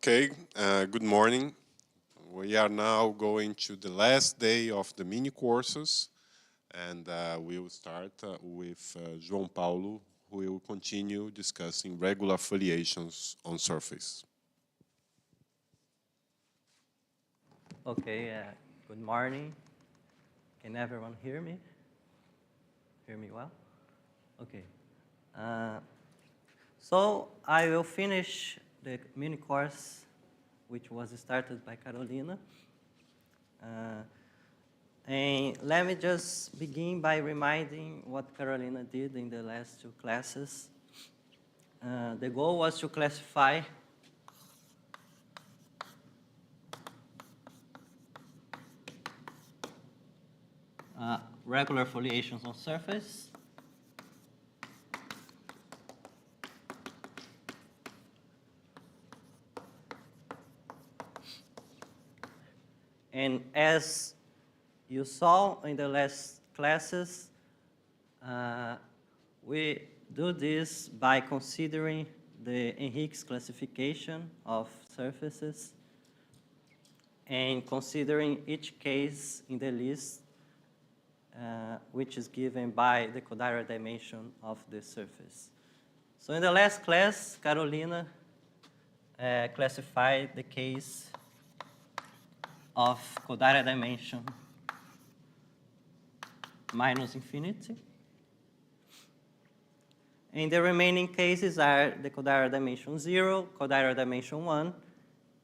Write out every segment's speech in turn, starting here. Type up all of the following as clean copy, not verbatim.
Okay, good morning. We are now going to the last day of the mini courses, and we will start with João Paulo, who will continue discussing regular foliations on surface. Okay, good morning. Can everyone hear me? Hear me well? Okay. So I will finish the mini course which was started by Carolina. And let me just begin by reminding what Carolina did in the last two classes. The goal was to classify regular foliations on surface. And as you saw in the last classes, we do this by considering the Henrique's classification of surfaces and considering each case in the list which is given by the Kodaira dimension of the surface. So in the last class, Carolina classified the case of Kodaira dimension minus infinity. And the remaining cases are the Kodaira dimension 0, Kodaira dimension 1,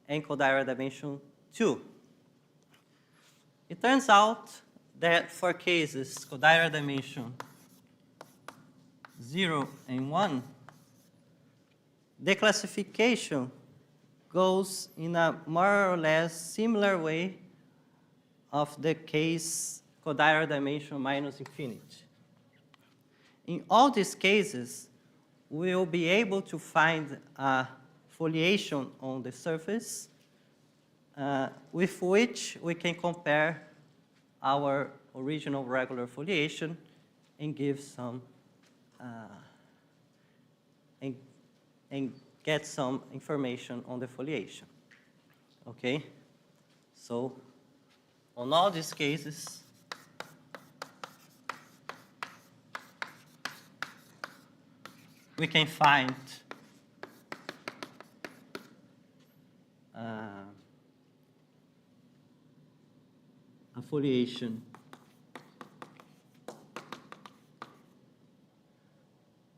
and Kodaira dimension 2. It turns out that for cases Kodaira dimension 0 and 1, the classification goes in a more or less similar way of the case Kodaira dimension minus infinity. In all these cases, we will be able to find a foliation on the surface with which we can compare our original regular foliation and give some and get some information on the foliation. Okay? So, on all these cases, we can find a foliation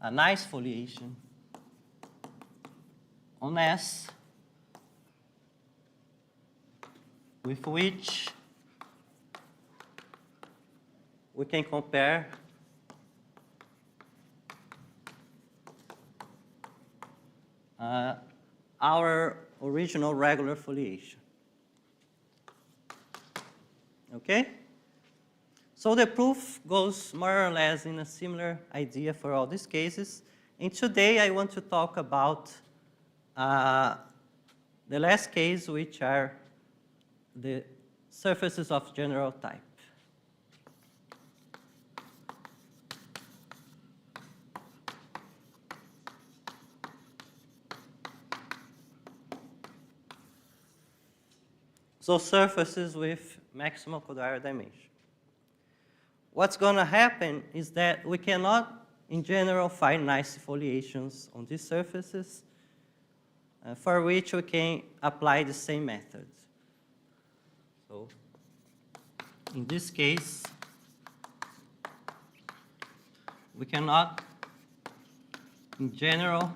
a nice foliation on S with which we can compare our original regular foliation. Okay? So the proof goes more or less in a similar idea for all these cases. And today I want to talk about the last case, which are the surfaces of general type. So surfaces with maximal Kodaira dimension. What's going to happen is that we cannot, in general, find nice foliations on these surfaces for which we can apply the same method. So in this case, we cannot, in general,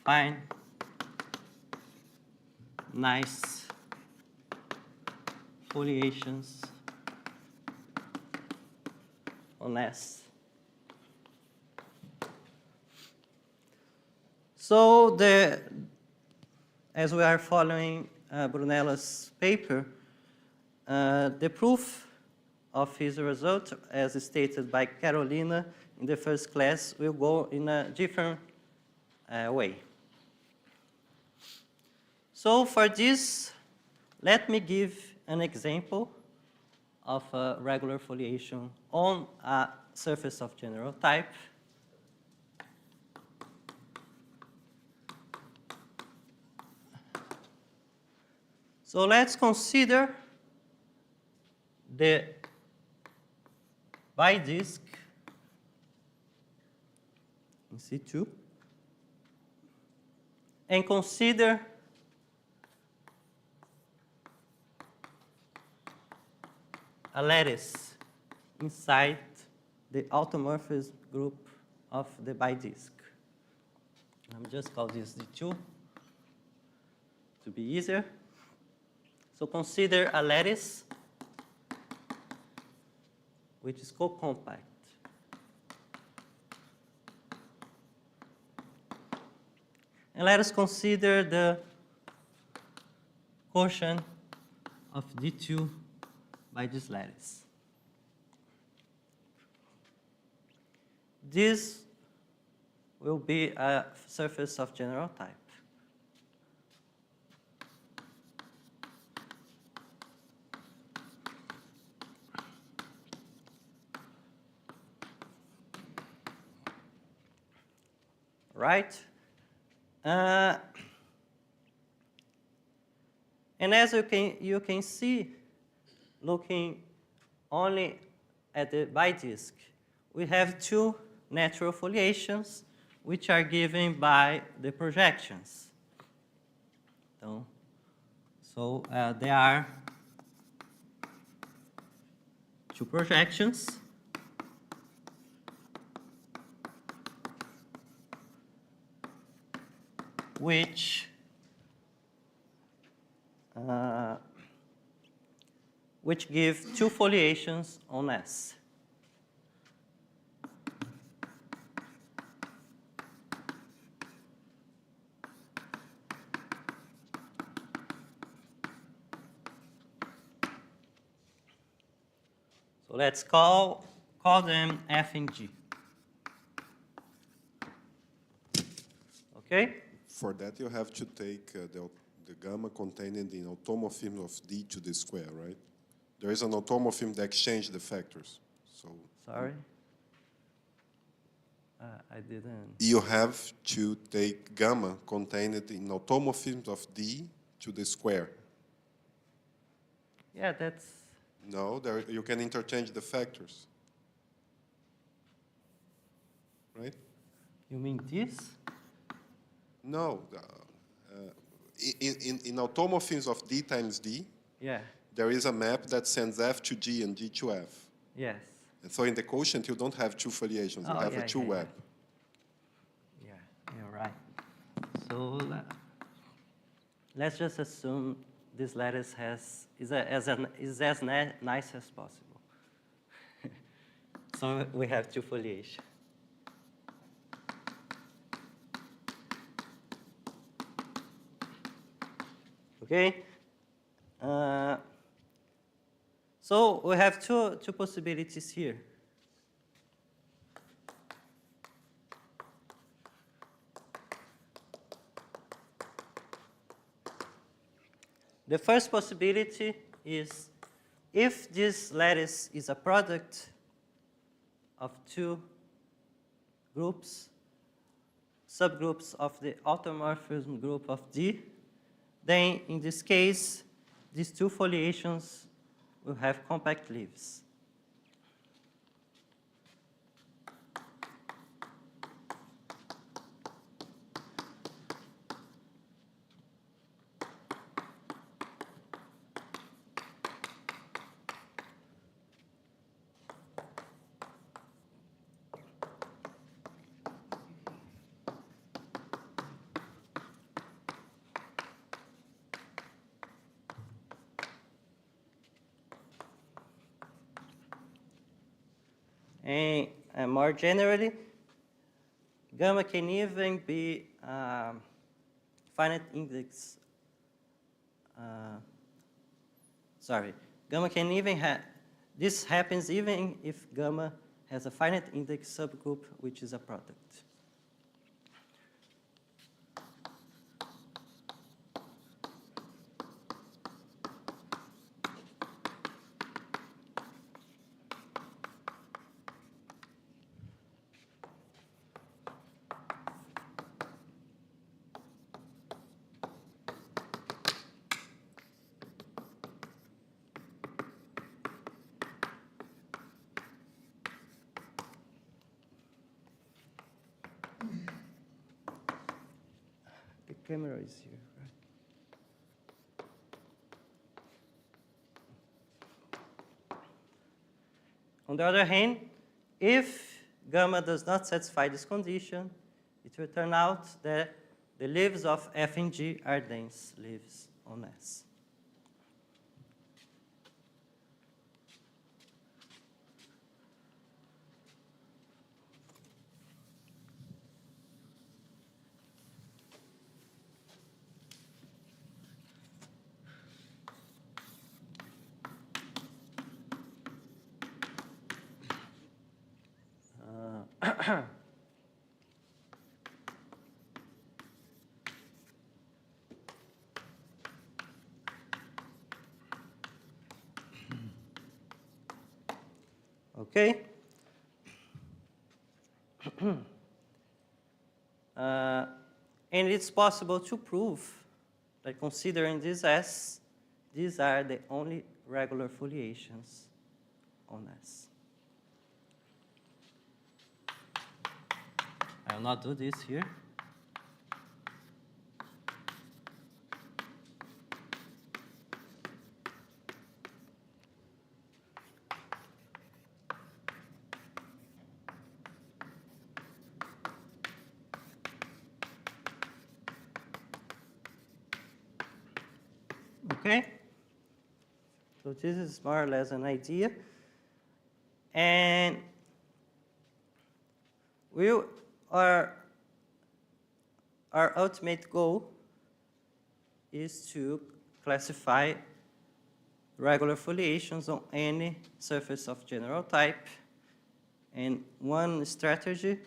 find nice foliations on S. So as we are following Brunella's paper, the proof of his result, as stated by Carolina in the first class, will go in a different way. So for this, let me give an example of a regular foliation on a surface of general type. So let's consider the bidisk in C2 and consider a lattice inside the automorphism group of the bidisk. I'm just call this D2 to be easier. So consider a lattice which is co-compact. And let us consider the quotient of D2 by this lattice. This will be a surface of general type. Right? And as you can see, looking only at the bidisk, we have two natural foliations which are given by the projections. So there are two projections which give two foliations on S. So let's call them F and G. Okay? For that, you have to take the gamma contained in the automorphism of D to the square, right? There is an automorphism that exchanges the factors. So sorry? I didn't. You have to take gamma contained in automorphisms of D to the square. Yeah, that's... No, you can interchange the factors. Right? You mean this? No. In automorphisms of D times D, yeah, there is a map that sends F to G and G to F. Yes. And so in the quotient, you don't have two foliations. You have a two-web. Yeah, you're right. So let's just assume this lattice is as nice as possible. So we have two foliations. Okay? So we have two possibilities here. The first possibility is if this lattice is a product of two groups, subgroups of the automorphism group of D, then in this case, these two foliations will have compact leaves. And more generally, gamma can even be finite index. Gamma can even have, this happens even if gamma has a finite index subgroup, which is a product. camera is here, right? On the other hand, if gamma does not satisfy this condition, it will turn out that the leaves of F and G are dense leaves on S. Okay? And it's possible to prove that considering this S, these are the only regular foliations on S. I will not do this here. Okay? So this is more or less an idea. And our ultimate goal is to classify regular foliations on any surface of general type. And one strategy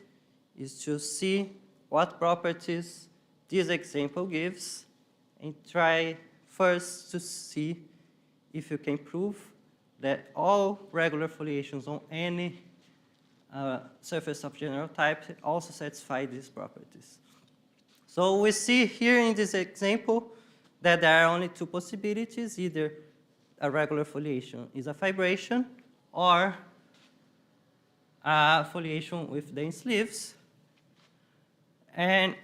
is to see what properties this example gives and try first to see if you can prove that all regular foliations on any surface of general type also satisfy these properties. So we see here in this example that there are only two possibilities. Either a regular foliation is a fibration or a foliation with dense leaves. And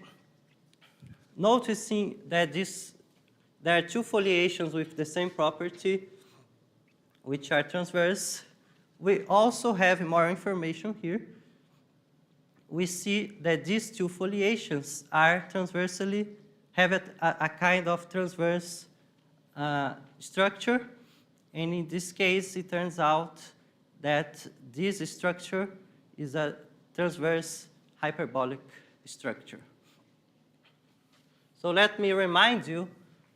noticing that there are two foliations with the same property, which are transverse, we also have more information here. We see that these two foliations are transversely, have a kind of transverse structure. And in this case, it turns out that this structure is a transverse hyperbolic structure. So let me remind you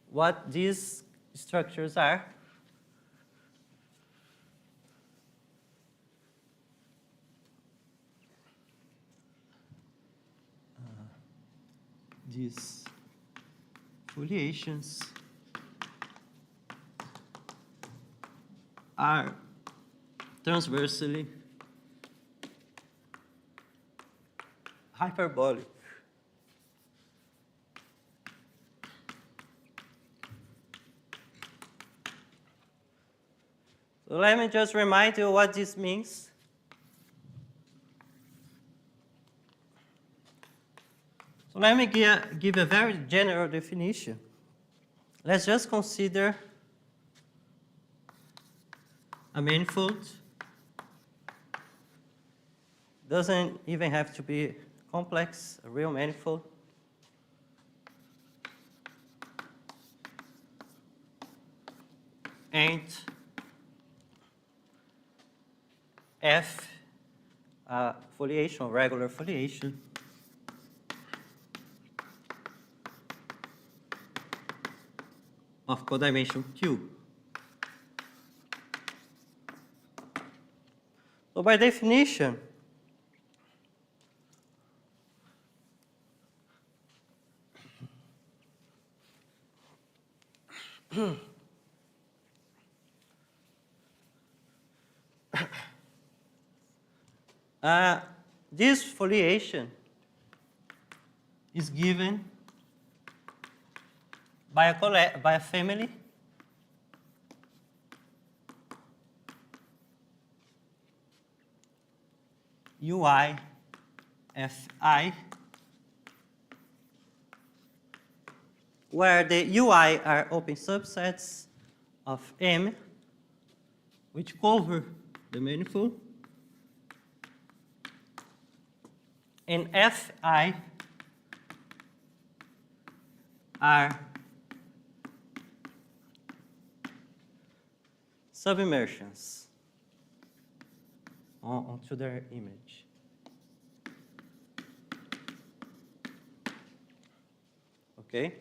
what these structures are. These foliations are transversely hyperbolic. So let me just remind you what this means. So let me give a very general definition. Let's just consider a manifold. Doesn't even have to be complex, a real manifold. And F, foliation, regular foliation. Of codimension Q. So by definition, this foliation is given by a family UI Fi where the UI are open subsets of M, which cover the manifold, and Fi are subimmersions onto their image. Okay?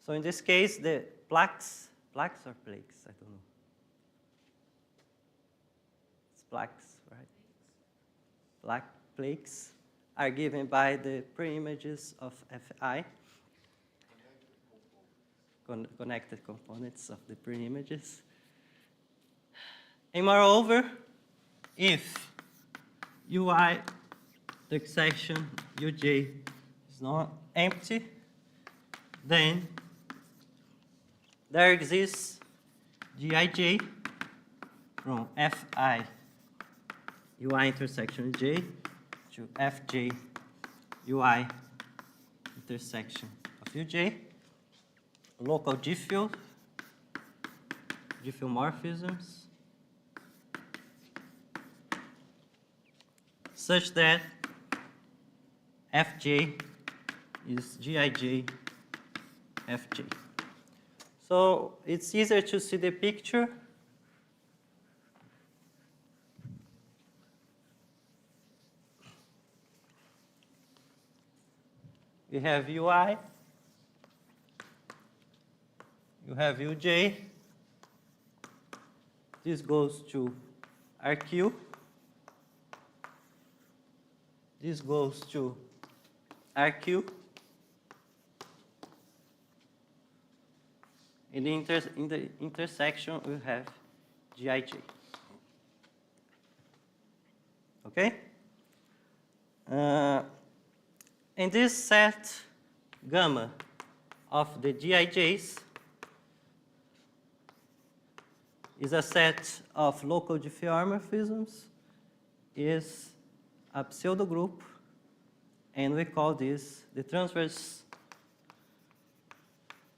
So in this case, the plaques or plaques? I don't know. It's plaques, right? Plaques are given by the preimages of Fi, connected components of the preimages. And moreover, if UI, the section Uj is not empty, then there exists Gij from Fi UI intersection J to Fj UI intersection of Uj, local diffeomorphisms, such that Fj is Gij Fj. So it's easier to see the picture. We have UI, you have Uj, this goes to RQ, this goes to RQ, in the intersection we have Gij. Okay? And this set gamma of the Gijs is a set of local diffeomorphisms, is a pseudo group, and we call this the transverse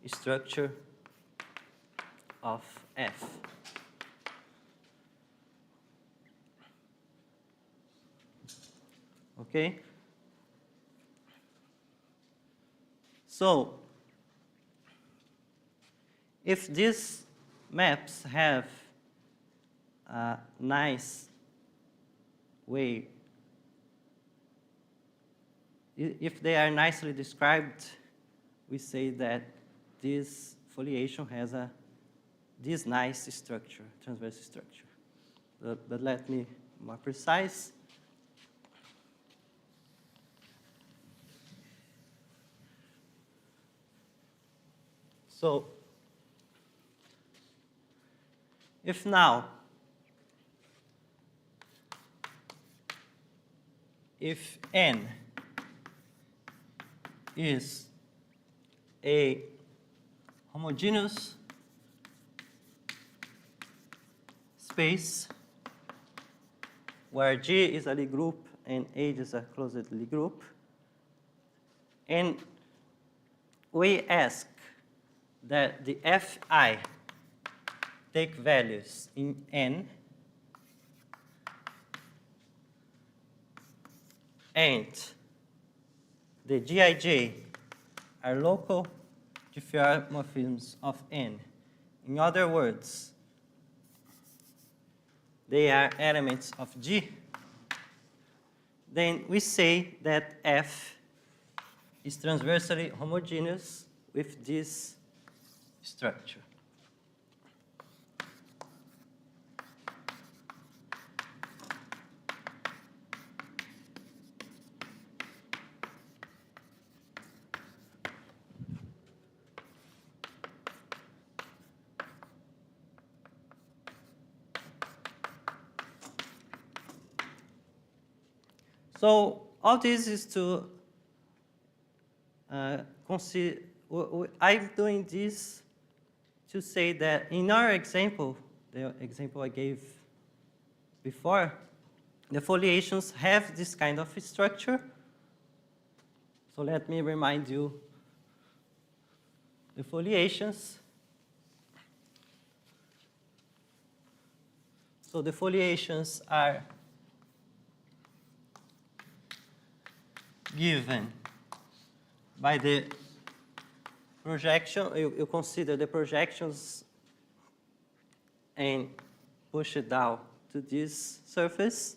structure of F. Okay? So, if these maps have a nice way, if they are nicely described, we say that this foliation has this nice structure, transverse structure. But let me be more precise. So, if now, if N is a homogeneous space where G is a Lie group and H is a closed Lie group, and we ask that the Fi take values in N and the Gij are local diffeomorphisms of N. In other words, they are elements of G. Then we say that F is transversally homogeneous with this structure. So all this is to consider. I'm doing this to say that in our example, the example I gave before, the foliations have this kind of structure. So let me remind you the foliations. So the foliations are given by the projection. You consider the projections and push it down to this surface.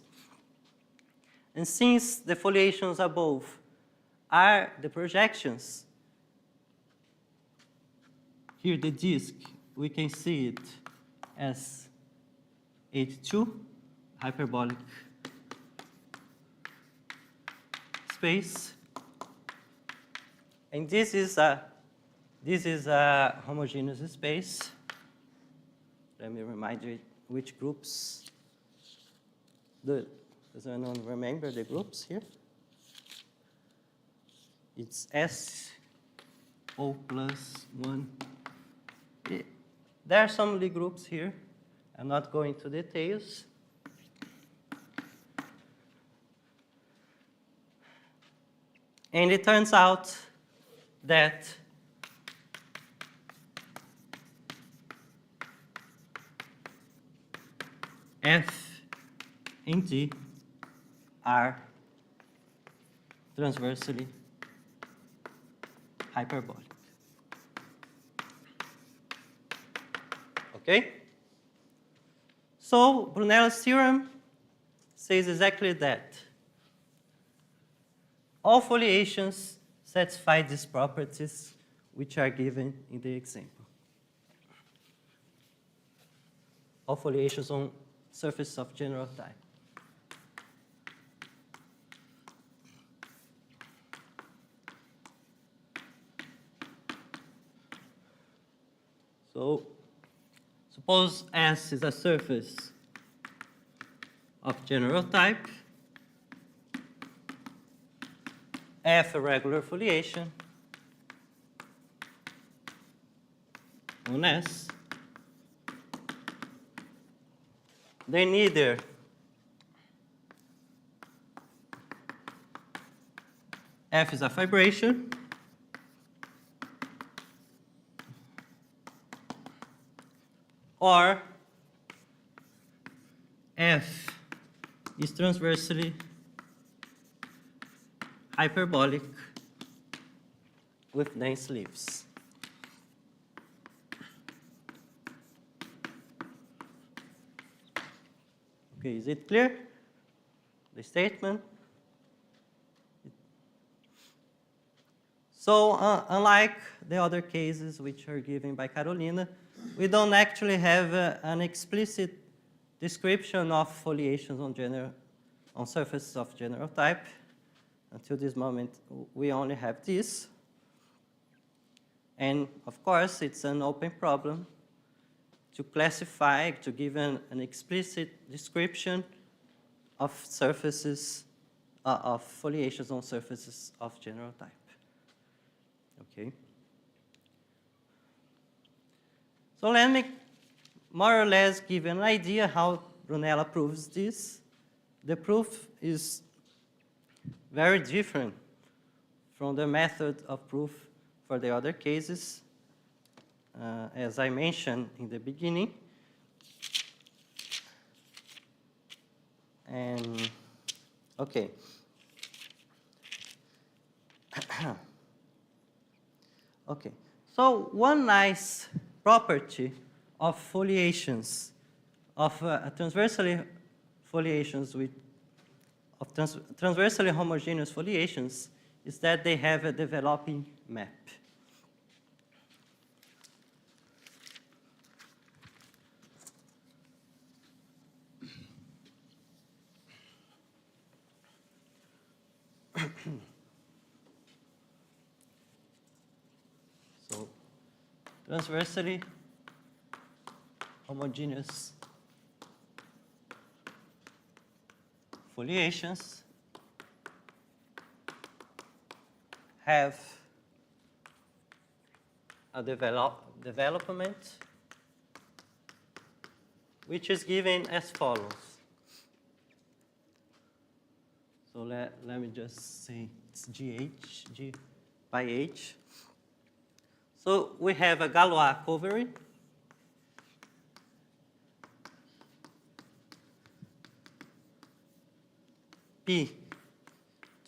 And since the foliations above are the projections, here the disk, we can see it as H2, hyperbolic space. And this is a homogeneous space. Let me remind you which groups. Does anyone remember the groups here? It's SO plus 1. There are some Lie groups here. I'm not going into details. And it turns out that F and G are transversely hyperbolic. Okay? So Brunell's theorem says exactly that. All foliations satisfy these properties which are given in the example. All foliations on surface of general type. So suppose S is a surface of general type, F a regular foliation on S, then either F is a fibration or F is transversely hyperbolic with dense leaves. Okay, is it clear? The statement? So unlike the other cases which are given by Carolina, we don't actually have an explicit description of foliations on surfaces of general type. Until this moment, we only have this. And of course, it's an open problem to classify, to give an explicit description of surfaces, of foliations on surfaces of general type. Okay. So let me more or less give an idea how Brunella proves this. The proof is very different from the method of proof for the other cases, as I mentioned in the beginning. And, okay. Okay, so one nice property of foliations, of transversally foliations transversally homogeneous foliations is that they have a developing map. So transversally homogeneous foliations have a development which is given as follows. So let me just say it's G by H. So we have a Galois covariant. P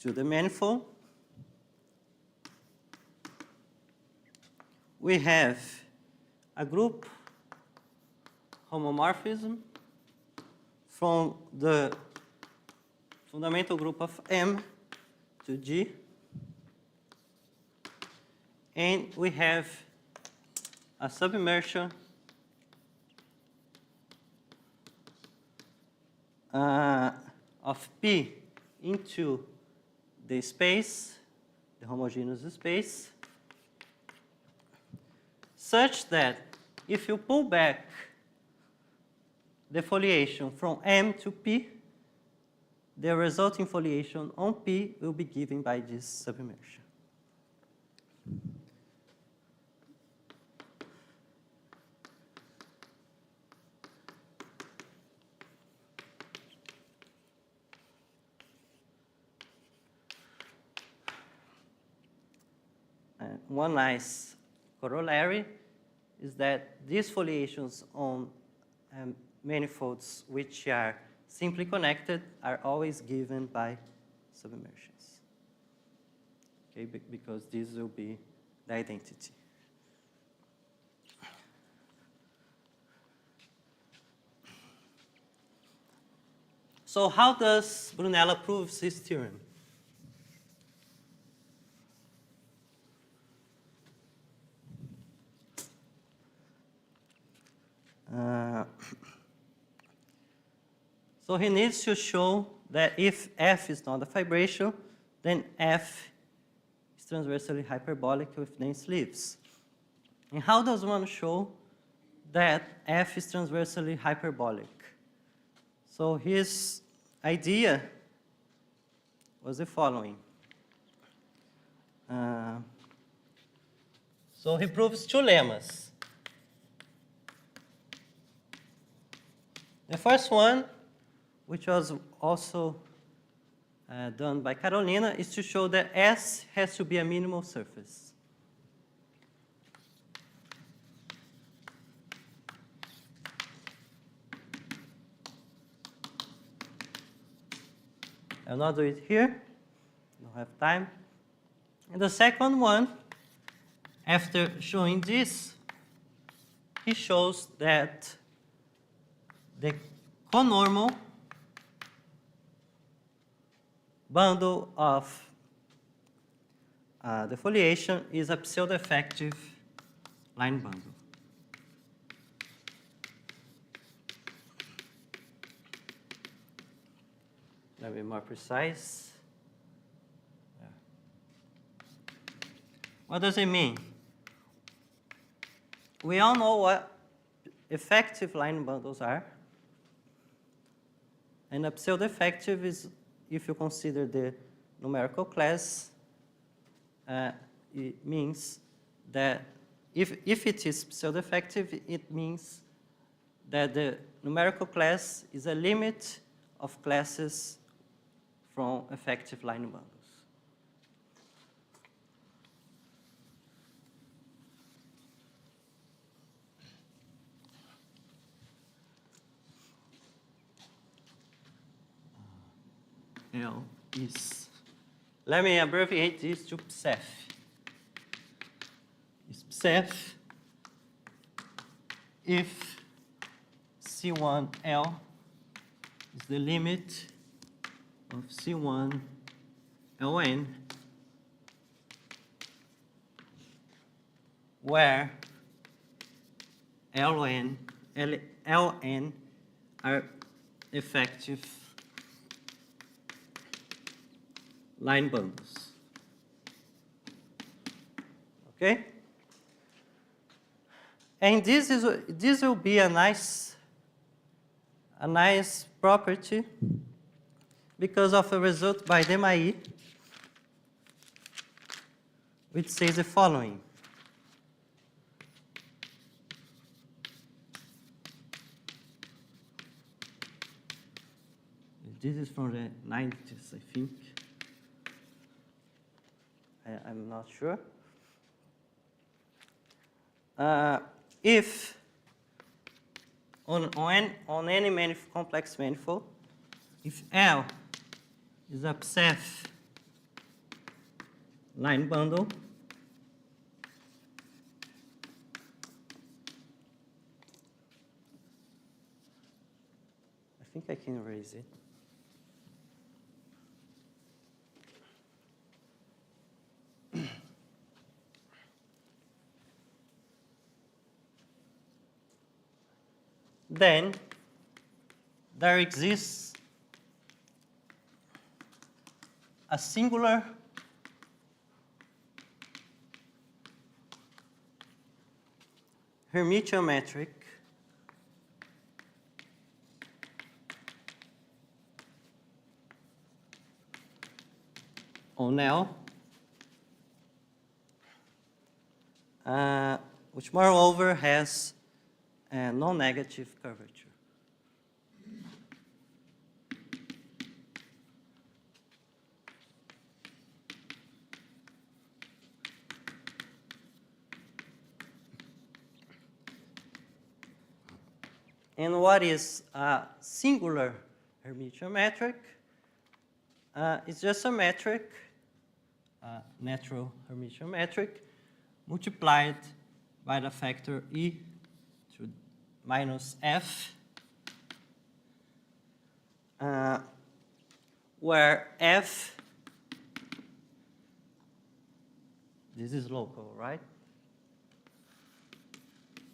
to the manifold. We have a group homomorphism from the fundamental group of M to G. And we have a submersion of P into the space, the homogeneous space, such that if you pull back the foliation from M to P, the resulting foliation on P will be given by this submersion. And one nice corollary is that these foliations on manifolds which are simply connected are always given by submersions. Okay, because this will be the identity. So how does Brunella prove his theorem? So he needs to show that if F is not a vibration, then F is transversally hyperbolic with dense sleeves. And how does one show that F is transversally hyperbolic? So his idea was the following. So he proves two lemmas. The first one, which was also done by Carolina, is to show that S has to be a minimal surface. I'll not do it here. Don't have time. And the second one, after showing this, he shows that the conormal bundle of the foliation is a pseudo-effective line bundle. Let me be more precise. Yeah. What does it mean? We all know what effective line bundles are. And a pseudo-effective is, if you consider the numerical class, it means that if it is pseudo-effective, it means that the numerical class is a limit of classes from effective line bundles. L is, let me abbreviate this to PSEF. Is PSEF if C1L is the limit of C1Ln where Ln are effective line bundles. Okay? And this will be a nice property because of a result by Demailly, which says the following. This is from the 90s, I think. I'm not sure. if on any complex manifold, if L is a Psef line bundle, I think I can erase it. Then there exists a singular Hermitian metric on L, which moreover has a non-negative curvature. And what is a singular Hermitian metric? It's just a metric, natural Hermitian metric, multiplied by the factor e to minus f, where f, this is local, right,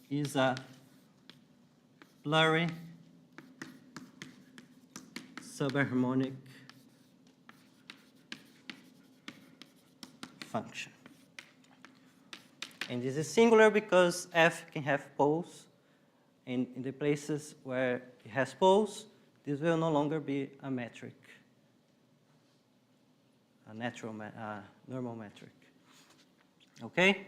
is a blurry subharmonic function. And this is singular because f can have poles, and in the places where it has poles, this will no longer be a metric, a natural, normal metric. Okay?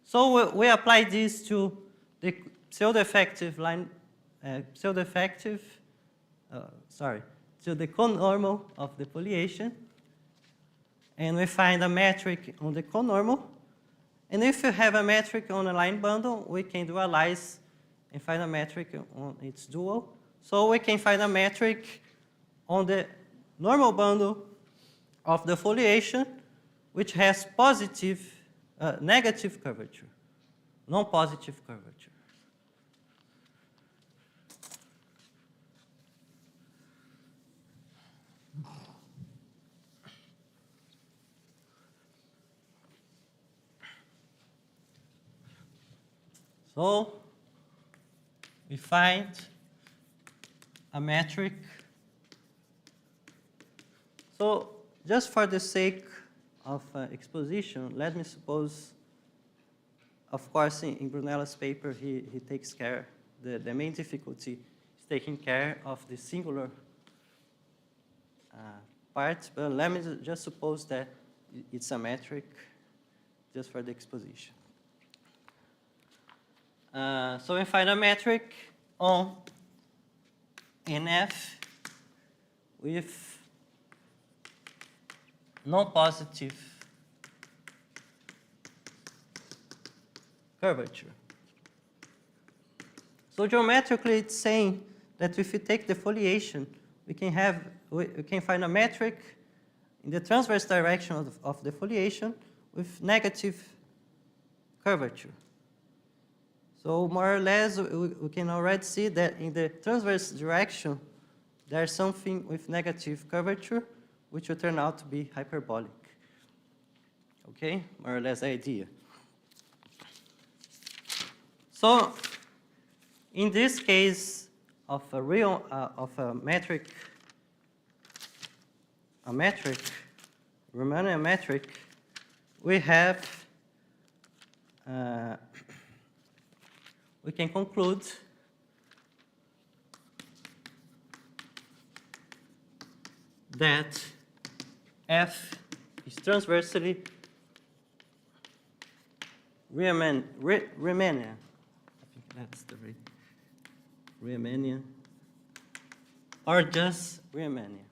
So we apply this to the pseudo-effective line, to the conormal of the foliation, and we find a metric on the conormal. And if you have a metric on a line bundle, we can dualize and find a metric on its dual. So we can find a metric on the normal bundle of the foliation, which has positive, negative curvature, non-positive curvature. So we find a metric. So just for the sake of exposition, let me suppose, of course, in Brunella's paper, he takes care, the main difficulty is taking care of the singular part, but let me just suppose that it's a metric just for the exposition. So we find a metric on NF with non-positive curvature. So geometrically, it's saying that if we take the foliation, we can find a metric in the transverse direction of the foliation with negative curvature. So more or less, we can already see that in the transverse direction, there's something with negative curvature, which will turn out to be hyperbolic. Okay, more or less the idea. So in this case of a real, Riemannian metric, we have, we can conclude that F is transversely Riemannian. I think that's the right Riemannian, or just Riemannian.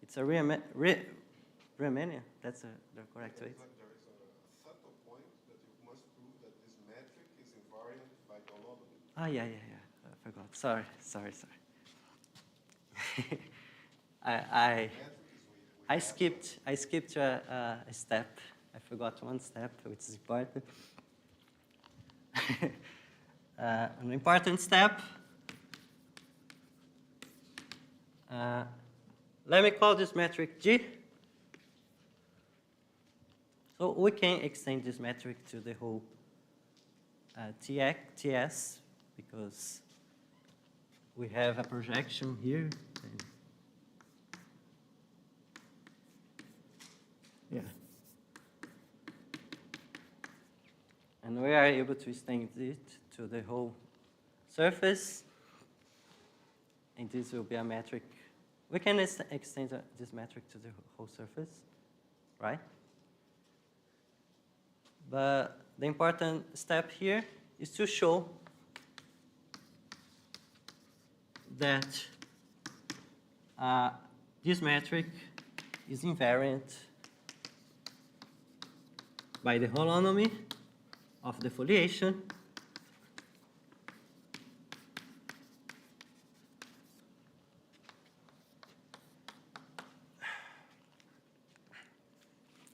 It's a Riemannian. That's the correct way. There is a subtle point that you must prove Yeah. I forgot. Sorry. I skipped a step. I forgot one step, which is important. An important step. Let me call this metric G. So we can extend this metric to the whole TS because we have a projection here. Yeah. And we are able to extend it to the whole surface. And this will be a metric. We can extend this metric to the whole surface, right? But the important step here is to show that this metric is invariant by the holonomy of the foliation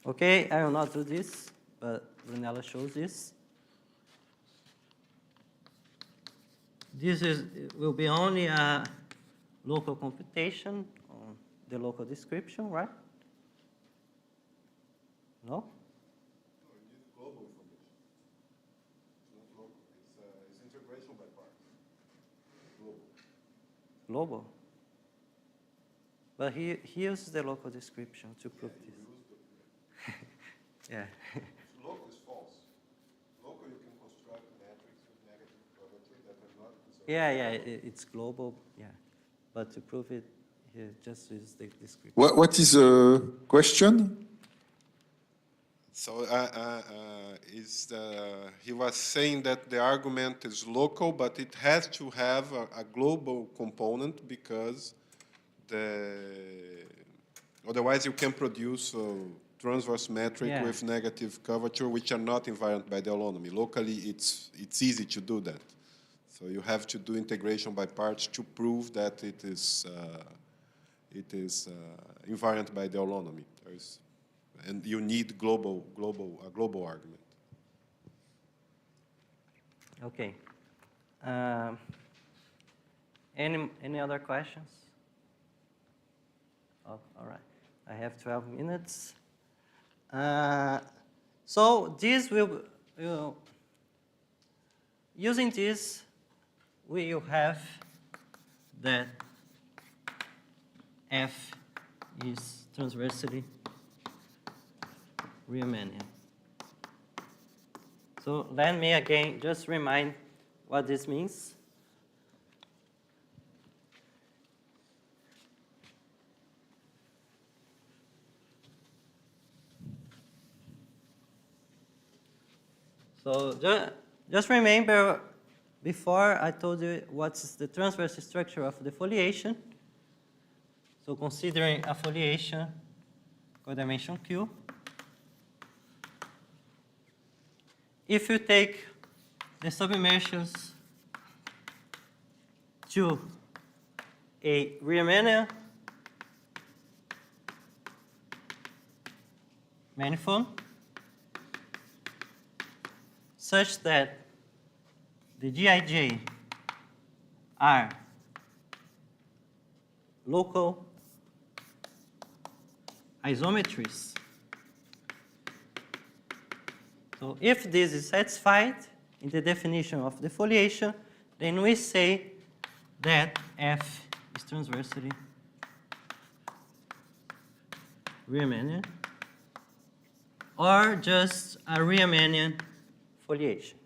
okay, I will not do this, but Brunella shows this. This will be only a local computation on the local description, right? No? No, you need global information. It's not local. It's integration by parts. Global. Global. But he uses the local description to prove this. Yeah. Local is false. Local, you can construct metrics with negative curvature that are not conserved. Yeah, it's global, yeah. But to prove it, he just uses the description. What is the question? So he was saying that the argument is local, but it has to have a global component because otherwise you can produce transverse metric with negative curvature, which are not invariant by the holonomy. Locally, it's easy to do that. So you have to do integration by parts to prove that it is invariant by the holonomy. And you need a global argument. Okay. Any other questions? Oh, all right. I have 12 minutes. So this using this, we will have that F is transversely Riemannian. So let me again just remind what this means. So just remember, before I told you what's the transverse structure of the foliation. So considering a foliation codimension Q, if you take the submersions to a Riemannian manifold, such that the Gij are local isometries. So if this is satisfied in the definition of the foliation, then we say that F is transversely Riemannian, or just a Riemannian foliation.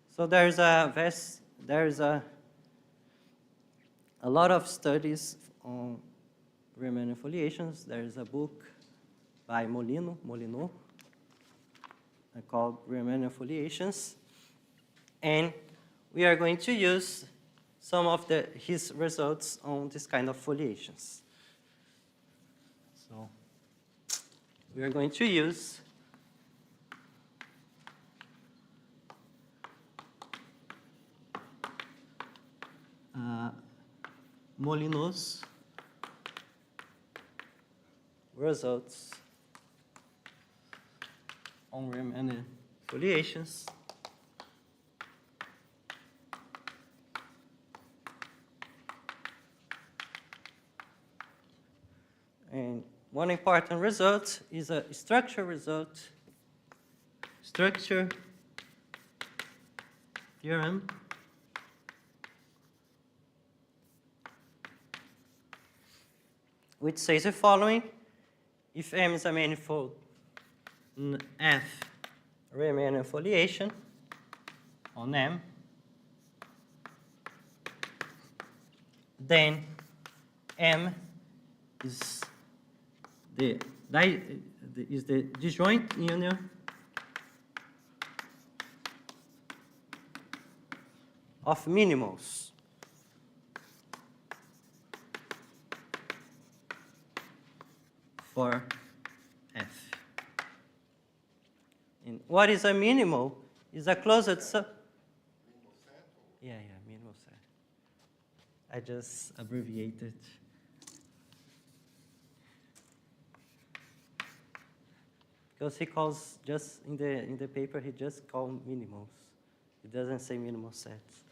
So there's a lot of studies on Riemannian foliations. There's a book by Molino, called Riemannian foliations, and we are going to use some of his results on this kind of foliations. So we are going to use Molinos results on Riemann foliations and one important result is a structure result, structure theorem which says the following: if M is a manifold F Riemann foliation on M, then M is the disjoint union of minimals for F. And what is a minimal? Is a closed sub. Yeah, minimal set. I just abbreviated. Because he calls just in the paper, he just called minimals. He doesn't say minimal sets.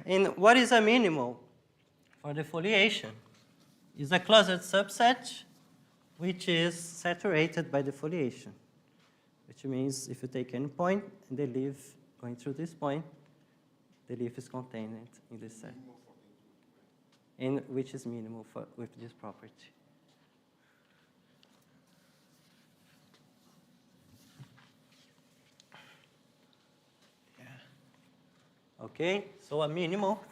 And what is a minimal for the foliation? Is a closed subset which is saturated by the foliation, which means if you take any point and the leaf going through this point, the leaf is contained in this set, and which is minimal with this property. Okay, so a minimal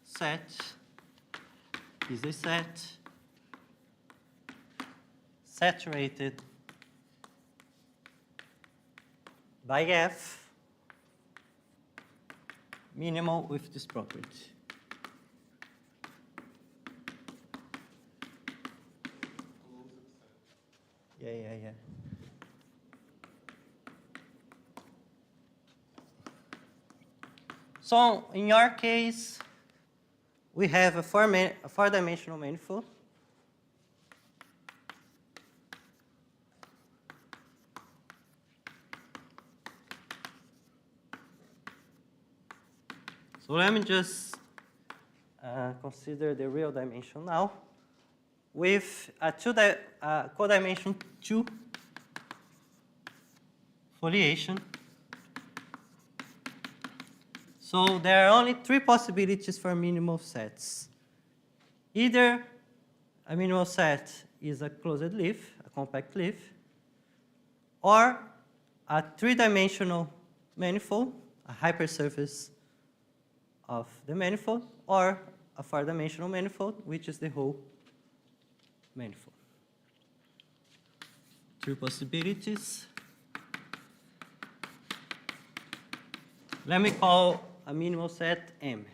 set is a set saturated by F, minimal with this property. Yeah. So in our case, we have a four-dimensional manifold. So let me just consider the real dimension now with a codimension 2 foliation. So there are only three possibilities for minimal sets. Either a minimal set is a closed leaf, a compact leaf, or a three-dimensional manifold, a hypersurface of the manifold, or a four-dimensional manifold, which is the whole manifold. Three possibilities. Let me call a minimal set M.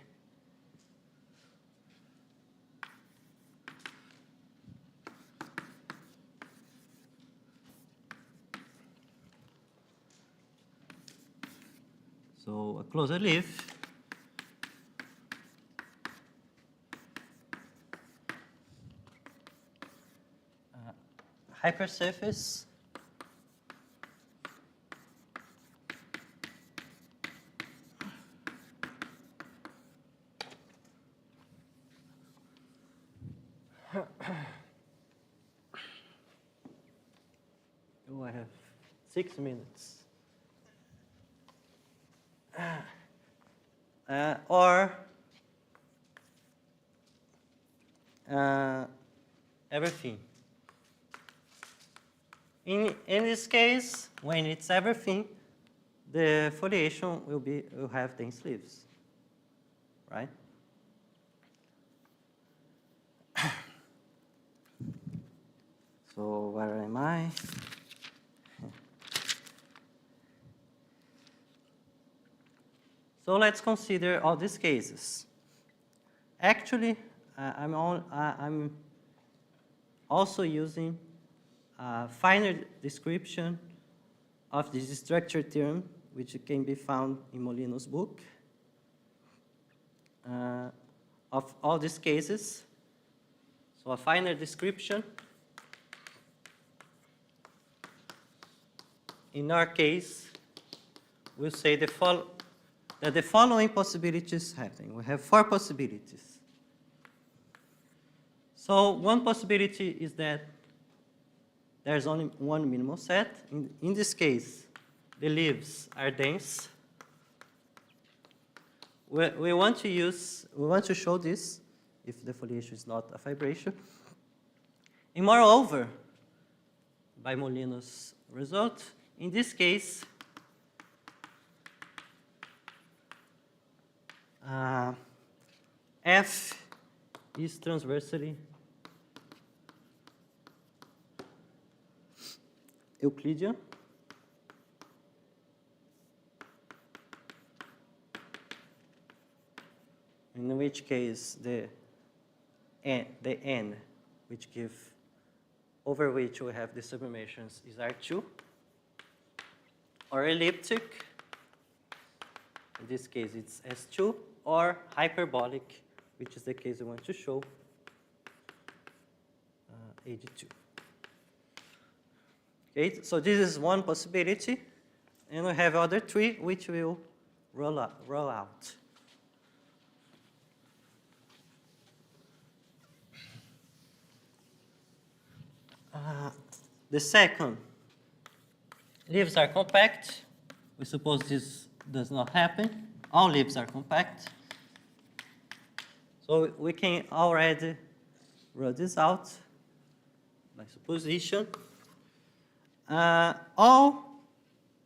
So a closed leaf hypersurface oh, I have 6 minutes. Or everything. In this case, when it's everything, the foliation will have dense leaves, right? So where am I? So let's consider all these cases. Actually, I'm also using a finer description of this structure theorem, which can be found in Molino's book, of all these cases. So a final description. In our case, we'll say that the following possibilities happen. We have 4 possibilities. So one possibility is that there's only one minimal set. In this case, the leaves are dense. We want to show this if the foliation is not a fibration. And moreover, by Molino's result, in this case, F is transversally Euclidean. In which case the n, over which we have the sublimations, is R2, or elliptic. In this case, it's S2, or hyperbolic, which is the case we want to show, AD2. Okay, so this is one possibility, and we have other 3 which will roll out. The second, leaves are compact. We suppose this does not happen. All leaves are compact. So we can already rule this out by supposition. All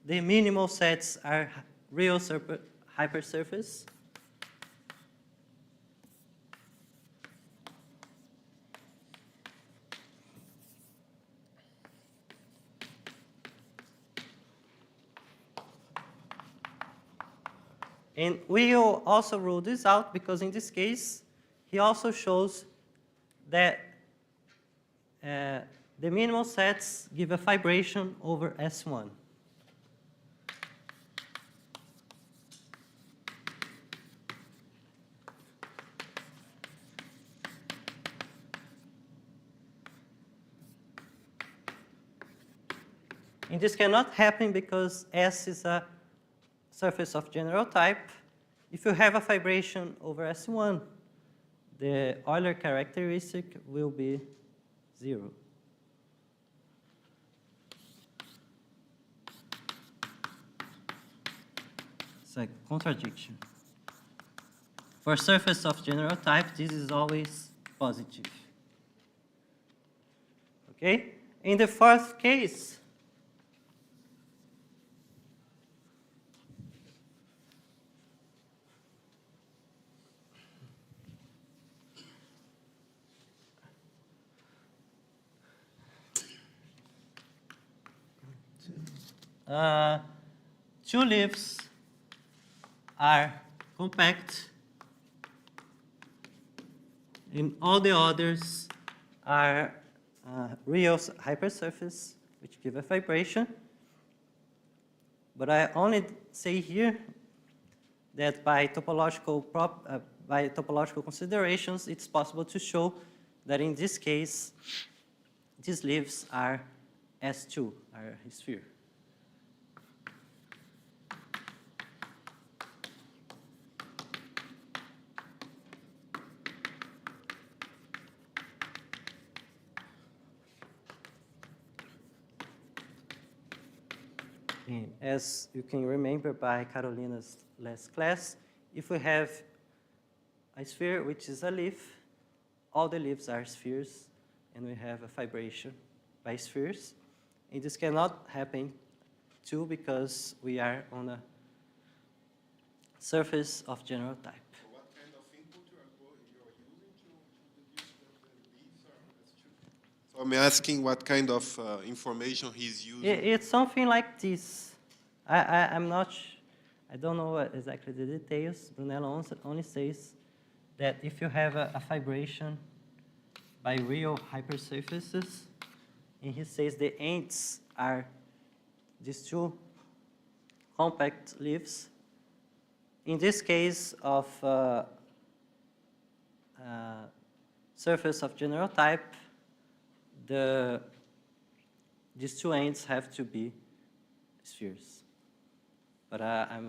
the minimal sets are real hypersurface. And we will also rule this out because in this case, he also shows that the minimal sets give a fibration over S1. And this cannot happen because S is a surface of general type. If you have a fibration over S1, the Euler characteristic will be 0. It's a contradiction. For surface of general type, this is always positive. Okay? In the 4th case, two leaves are compact, and all the others are real hypersurface, which give a fibration. But I only say here that by topological considerations, it's possible to show that in this case, these leaves are S2, are a sphere. And as you can remember by Carolina's last class, if we have a sphere which is a leaf, all the leaves are spheres, and we have a fibration by spheres. And this cannot happen too because we are on a surface of general type. So what kind of input you are using to deduce that the leaves are S2? So I'm asking what kind of information he's using. It's something like this. I'm not. I don't know exactly the details. Brunello only says that if you have a fibration by real hypersurfaces, and he says the ends are these two compact leaves. In this case of surface of general type, these two ends have to be spheres. But I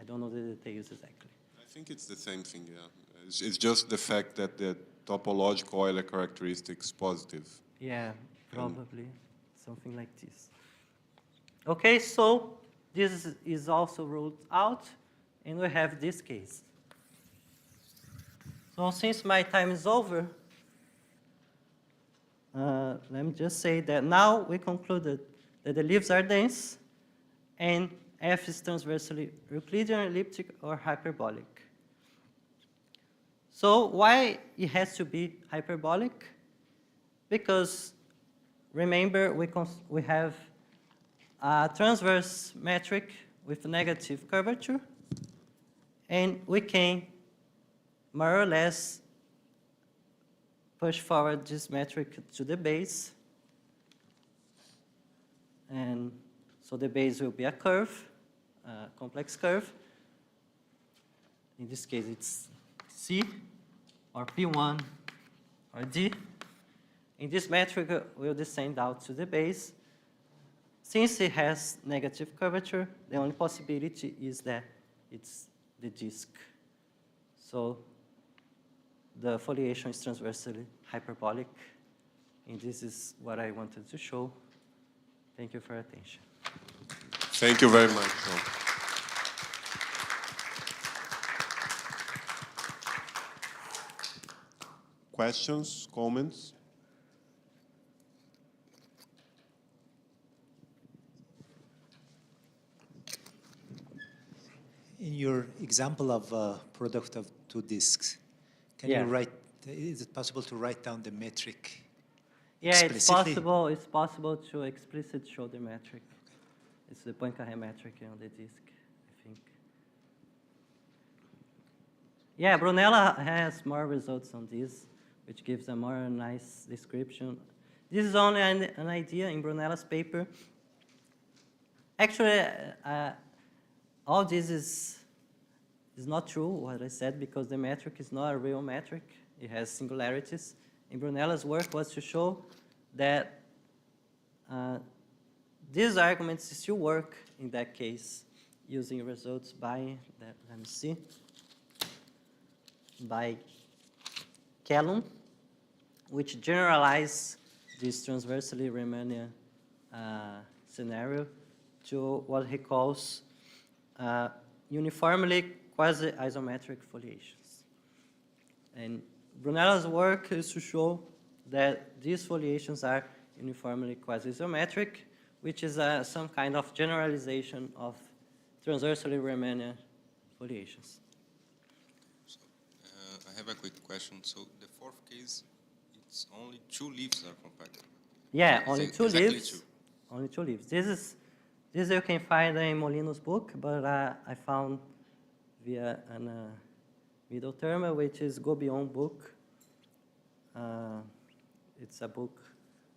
don't know the details exactly. I think it's the same thing, yeah. It's just the fact that the topological Euler characteristic is positive. Yeah, probably something like this. Okay, so this is also ruled out, and we have this case. So since my time is over, let me just say that now we concluded that the leaves are dense, and F is transversely Euclidean, elliptic, or hyperbolic. So why it has to be hyperbolic? Because remember, we have a transverse metric with negative curvature, and we can more or less push forward this metric to the base. And so the base will be a curve, a complex curve. In this case, it's C, or P1, or D. And this metric will descend out to the base. Since it has negative curvature, the only possibility is that it's the disk. So the foliation is transversely hyperbolic. And this is what I wanted to show. Thank you for your attention. Thank you very much, João. Questions, comments? In your example of a product of two disks, can Yeah. you write, is it possible to write down the metric Yeah, explicitly? it's possible to explicitly show the metric. It's the Poincaré metric on the disk, I think. Yeah, Brunella has more results on this, which gives a more nice description. This is only an idea in Brunella's paper. Actually, all this is not true, what I said, because the metric is not a real metric. It has singularities. And Brunella's work was to show that these arguments still work in that case, using results by, let me see, by Kellum, which generalize this transversely Riemannian scenario to what he calls uniformly quasi-isometric foliations. And Brunella's work is to show that these foliations are uniformly quasi-isometric, which is some kind of generalization of transversely Riemannian foliations. So, I have a quick question. So the fourth case, it's only two leaves are compact. Yeah, only two exactly leaves. two. Only two leaves. This you can find in Molino's book, but I found via a middle term, which is Gobion's book. It's a book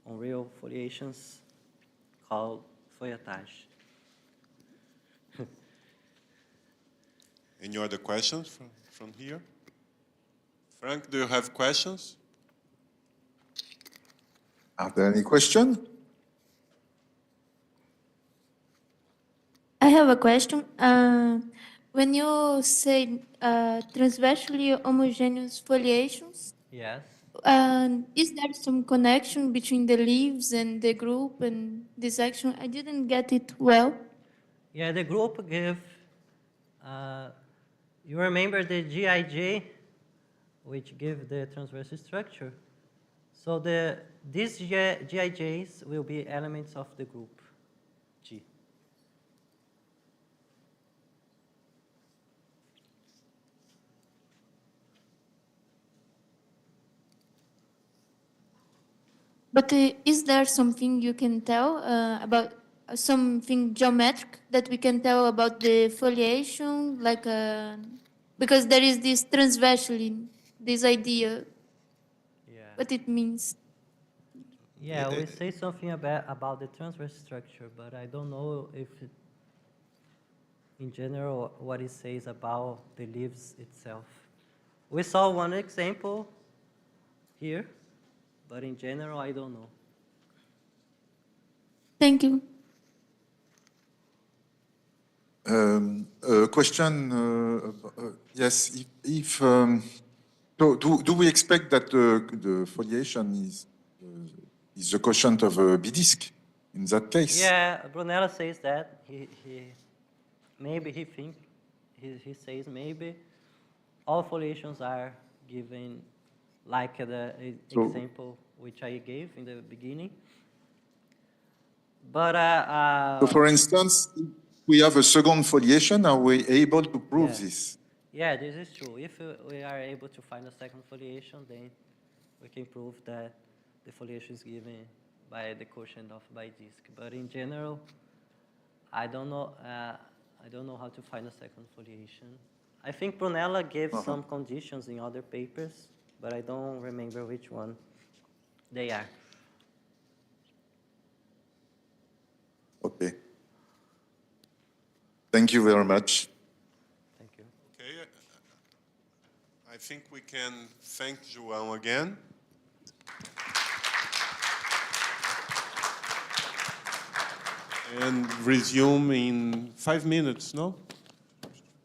on real foliations called Feuilletage. Any other questions from here? Frank, do you have questions? Are there any questions? I have a question. When you say transversely homogeneous foliations, Yes. is there some connection between the leaves and the group and this action? I didn't get it well. Yeah, the group give, you remember the GIJ, which give the transverse structure. So these GIJs will be elements of the group G. But is there something you can tell about something geometric that we can tell about the foliation, like because there is this transversally, this idea, Yeah. what it means? Yeah, we say something about the transverse structure, but I don't know if, in general, what it says about the leaves itself. We saw one example here, but in general, I don't know. Thank you. A question, yes, so do we expect that the foliation is the quotient of a B-disc in that case? Yeah, Brunella says that. He says maybe all foliations are given like the So- example which I gave in the beginning. But So for instance, if we have a second foliation, are we able to prove Yeah. this? yeah, this is true. If we are able to find a second foliation, then we can prove that the foliation is given by the quotient of by disk. But in general, I don't know. I don't know how to find a second foliation. I think Brunella gave some conditions in other papers, but I don't remember which one they are. Okay. Thank you very much. Thank you. Okay, I think we can thank João again. And resume in 5 minutes, no?